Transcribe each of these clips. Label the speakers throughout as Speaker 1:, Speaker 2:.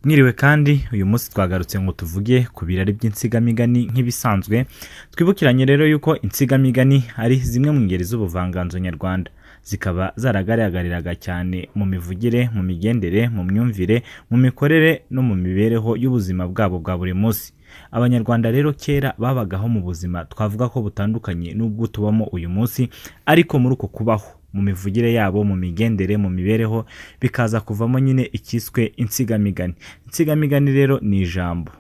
Speaker 1: Mwiriwe kandi uyu munsi twagarutse ngo tuvuge ku birari by'insigamigani nk'ibisanzwe. Twibukiranye rero yuko insigamigani ari zimwe mu ngeri z'ubuvanganzo nyarwanda, zikaba zaragaragariraga cyane mu mivugire, mu migendere, mu myumvire, mu mikorere no mu mibereho y'ubuzima bwabo bwa buri munsi. Abanyarwanda rero kera babagaho mu buzima twavuga ko butandukanye n'ubwo tubamo uyu munsi, ariko muri uko kubaho mu mivugire yabo, mu migendere, mu mibereho bikaza kuvamo nyine ikiswe insigamigani. Insigamigani rero ni ijambo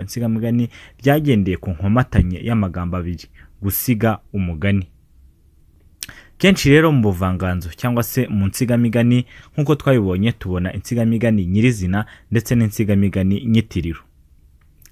Speaker 1: insigamigani byagendeye ku nkomatanye y'amagambo abiri, gusiga, umugani. Kenshi rero mu buvanganzo cyangwa se mu nsigamigani nk'uko twabibonye, tubona insigamigani nyirizina ndetse n'insigamigani nyitiriro.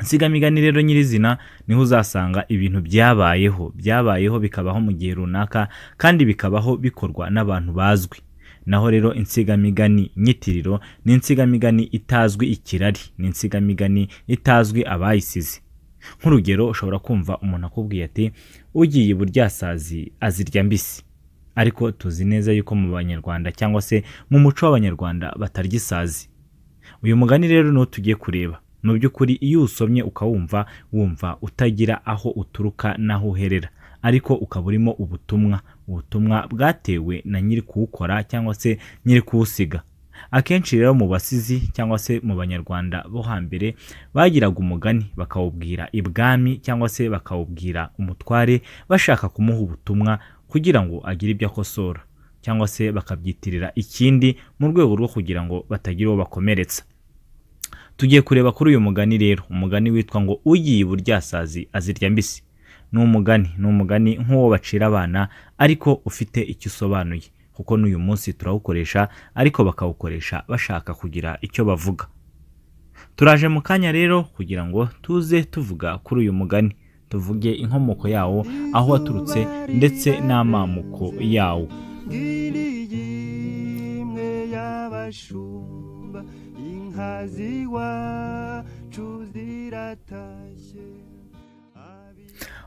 Speaker 1: Insigamigani rero nyirizina niho uzasanga ibintu byabayeho bikabaho mu gihe runaka kandi bikabaho bikorwa n'abantu bazwi. Naho rero insigamigani nyitiriro ni insigamigani itazwi ikirari, ni insigamigani itazwi abayisize. Nk'urugero, ushobora kumva umuntu akubwiye ati ugiye BURYASAZI azirya mbisi, ariko tuzi neza yuko mu banyarwanda cyangwa se mu muco w'abanyarwanda batarya isazi. Uyu mugani rero niwo tugiye kureba. Mu by'ukuri iyo usomye ukawumva, wumva utagira aho uturuka naho uherera, ariko ukaba urimo ubutumwa bwatewe na nyiri kuwukora cyangwa se nyiri kuwusiga. Akenshi rero mu basizi cyangwa se mu banyarwanda bo hambere bagiraga umugani bakawubwira ibwami cyangwa se bakawubwira umutware, bashaka kumuha ubutumwa kugira ngo agire ibyo akosora, cyangwa se bakabyitirira ikindi mu rwego rwo kugira ngo batagira uwo bakomeretsa. Tugiye kureba kuri uyu mugani rero, umugani witwa ngo ugiye BURYASAZI azirya mbisi. Ni umugani nk'uwo bacira abana, ariko ufite icyo usobanuye, kuko n'uyu munsi turawukoresha, ariko bakawukoresha bashaka kugira icyo bavuga. Turaje mu kanya rero kugira ngo tuze tuvuga kuri uyu mugani, tuvuge inkomoko yawo, aho waturutse ndetse n'amamuko yawo.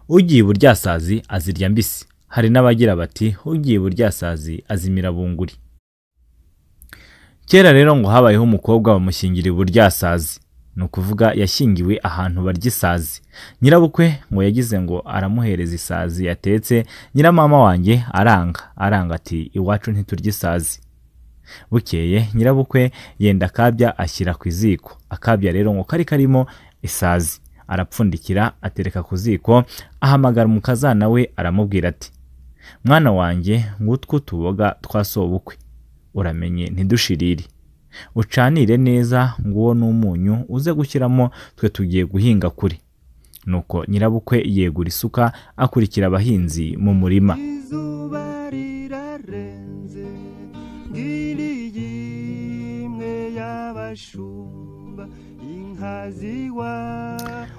Speaker 1: Ugiye BURYASAZI azirya mbisi. Hari n'abagira bati ugiye BURYASAZI azimira bunguri. Kera rero ngo habayeho umukobwa bamushyingiriye BURYASAZI, ni ukuvuga yashyingiwe ahantu barya isazi. Nyirabukwe ngo yagize ngo aramuhereza isazi yatetse, nyiramama wanjye aranga ati iwacu ntiturya isazi. Bukeye nyirabukwe yenda akabya ashyira ku ziko. Akabya rero ngo kari karimo isazi, arapfundikira atereka ku ziko, ahamagara umukazana we aramubwira ati mwana wanjye, ngutwo tuboga twasobukwe, uramenye ntidushirire, ucanire neza nguwo n'umunyu uze gushyiramo, twe tugiye guhinga kure. Nuko nyirabukwe yegura isuka akurikira abahinzi mu murima.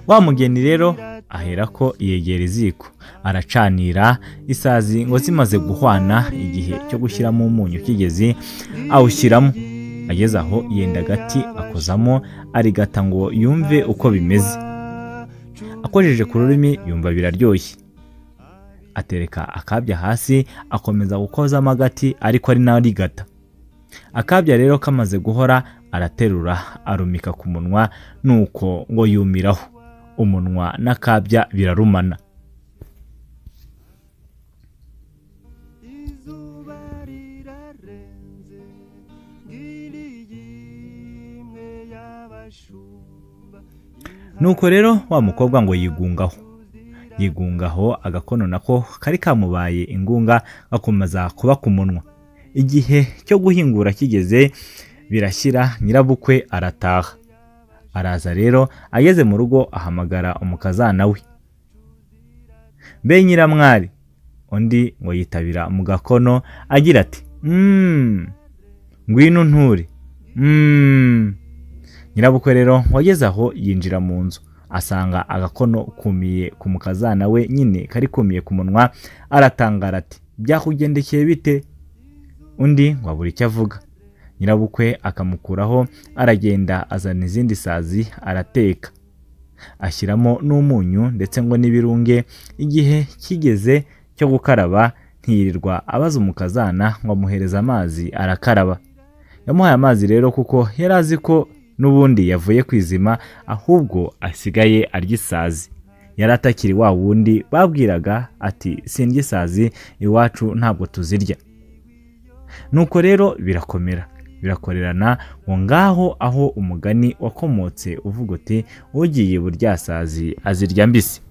Speaker 1: Wa mugeni rero aherako yegera iziko, aracanira. Isazi ngo zimaze guhwana, igihe cyo gushyiramo umunyu kigeze, awushyiramo. Ageze aho yenda agati akozamo, arigata ngo yumve uko bimeze. Akojeje ku rurimi yumva biraryoshye, atereka akabya hasi, akomeza gukozamo agati, ariko ari nawe arigata. Akabya rero kamaze guhora, araterura arumika ku munwa, nuko ngo yumiraho. Umunwa n'akabya birarumana. Nuko rero wa mukobwa ngo yigungaho agakono nako kari kamubaye ingunga, gakomeza kuba ku munwa. Igihe cyo guhingura kigeze birashyira, nyirabukwe arataha. Araza rero, ageze mu rugo ahamagara umukazana we, mbe nyiramwari. Undi ngo yitabira mu gakono agira ati ngwino nture. Nyirabukwe rero wageze aho yinjira mu nzu, asanga agakono kumiye ku mukazana we, nyine kari kumiye ku munwa. Aratangara ati byakugendekeye bite? Undi ngo abura icyo avuga. Nyirabukwe akamukuraho, aragenda azana izindi sazi arateka, ashyiramo n'umunyu ndetse ngo n'ibirunge. Igihe kigeze cyo gukaraba, ntiyirirwa abaza umukazana ngo amuhereze amazi arakaraba. Yamuhaye amazi rero kuko yari azi ko n'ubundi yavuye kwizima ahubwo asigaye arya isazi. Yari atakiri wa wundi babwiraga ati sindya isazi iwacu ntabwo tuzirya. Nuko rero birakorerana ngo ngaho aho umugani wakomotse uvuga uti ugiye buryasazi azirya mbisi.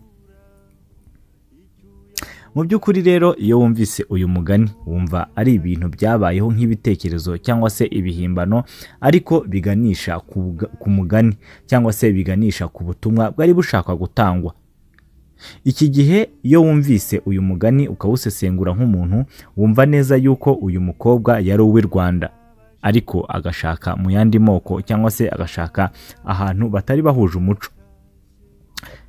Speaker 1: Mu by'ukuri rero iyo wumvise uyu mugani wumva ari ibintu byabayeho nk'ibitekerezo cyangwa se ibihimbano, ariko biganisha ku mugani cyangwa se biganisha ku butumwa bwari bushaka gutangwa. Iki gihe iyo wumvise uyu mugani ukawusesengura nk'umuntu, wumva neza yuko uyu mukobwa yari uw'i Rwanda ariko agashaka mu yandi moko cyangwa se agashaka ahantu batari bahuje umuco.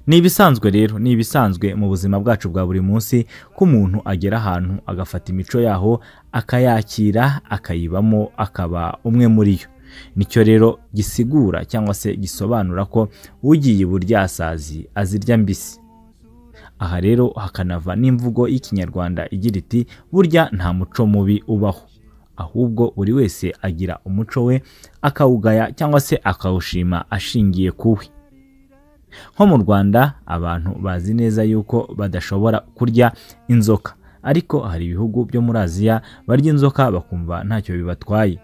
Speaker 1: Ni ibisanzwe rero, ni ibisanzwe mu buzima bwacu bwa buri munsi ko umuntu agera ahantu agafata imico yaho akayakira akayibamo akaba umwe muri yo. Nicyo rero gisigura cyangwa se gisobanura ko ugiye buryasazi azirya mbisi. Aha rero hakanava n'imvugo y'ikinyarwanda igira iti burya nta muco mubi ubaho, ahubwo buri wese agira umuco we akawugaya cyangwa se akawushima ashingiye kuwe. Nko mu Rwanda abantu bazi neza yuko badashobora kurya inzoka, ariko hari ibihugu byo muri Aziya barya inzoka bakumva ntacyo bibatwaye.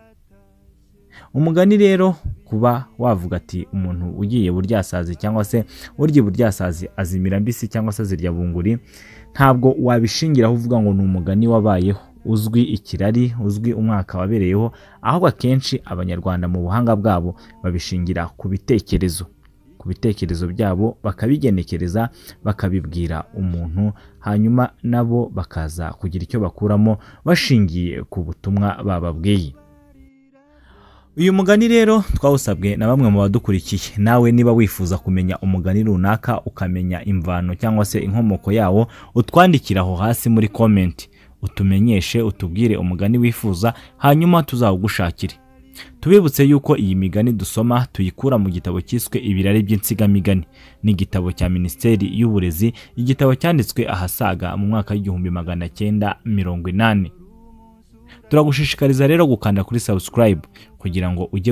Speaker 1: Umugani rero kuba wavuga ati umuntu ugiye buryasazi cyangwa se urya buryasazi azimira mbisi cyangwa se azirya bunguri, ntabwo wabishingiraho uvuga ngo ni umugani wabayeho uzwi ikirari, uzwi umwaka wabereyeho, ahubwo akenshi abanyarwanda mu buhanga bwabo babishingira ku bitekerezo byabo, bakabigenekereza bakabibwira umuntu, hanyuma nabo bakaza kugira icyo bakuramo bashingiye ku butumwa bababwiye. Uyu mugani rero twawusabwe na bamwe mu badukurikiye. Nawe niba wifuza kumenya umugani runaka ukamenya imvano cyangwa se inkomoko yawo, utwandikira aho hasi muri comment, utumenyeshe, utubwire umugani wifuza, hanyuma tuzawugushakire. Tubibutse yuko iyi migani dusoma tuyikura mu gitabo cyiswe Ibirari by'Insigamigani. Ni igitabo cya Minisiteri y'Uburezi, igitabo cyanditswe ahasaga mu mwaka w'1980. Turagushishikariza rero gukanda kuri subscribe kugira ngo ujye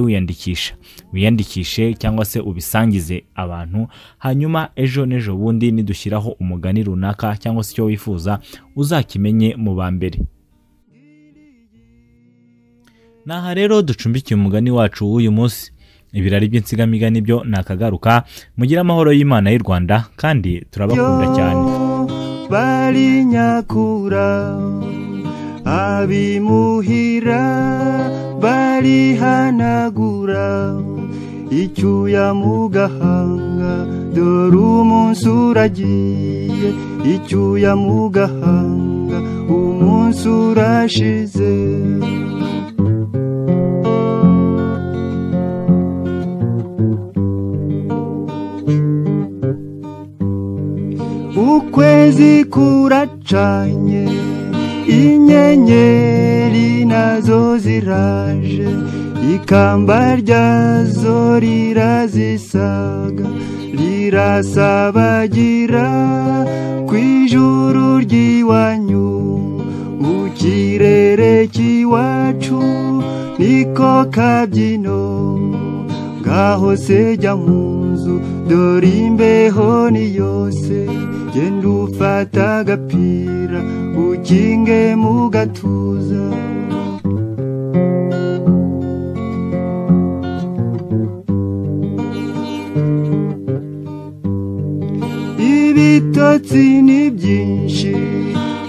Speaker 1: wiyandikishe cyangwa se ubisangize abantu, hanyuma ejo nejo bundi nidushyiraho umugani runaka cyangwa se icyo wifuza uzakimenye mu ba mbere. Naha rero ducumbikiye umugani wacu w'uyu munsi. Ibirari by'Insigamigani byo nakagaruka. Mugira amahoro y'Imana y'u Rwanda kandi turabakunda cyane.
Speaker 2: Bari nyakura abimuhira bari hanagura icyuya mu gahanga, dore umunsi uragiye icyuya mu gahanga, umunsi urashize. Ukwezi kuracanye inyenyeri nazo ziraje, ikamba ryazo rirazisaga rirasabagira kw'ijuru ry'iwanyu, mu kirere cy'iwacu niko kabyino. Ngaho se jya mu nzu dore imbeho ni yose, genda ufata agapira ukinge mu gatuza. Ibitotsi ni byinshi,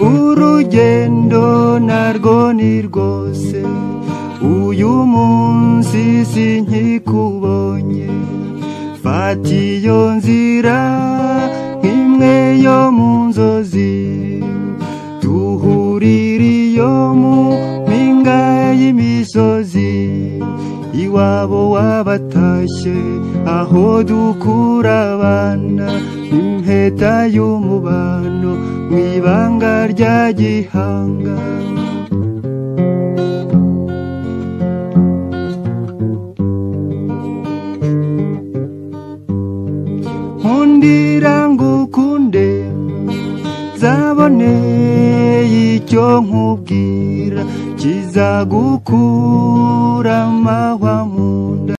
Speaker 2: urugendo narwo ni rwose, uyu munsi sinkikubonye, fata iyo nzira nk'imwe yo mu nzozi, duhurire iyo mu mpinga y'imisozi, iwabo wabatashye aho dukura abana, impeta y'umubano mu ibanga rya gihanga. Nkundira ngukunde zabone icyo nkubwira kizagu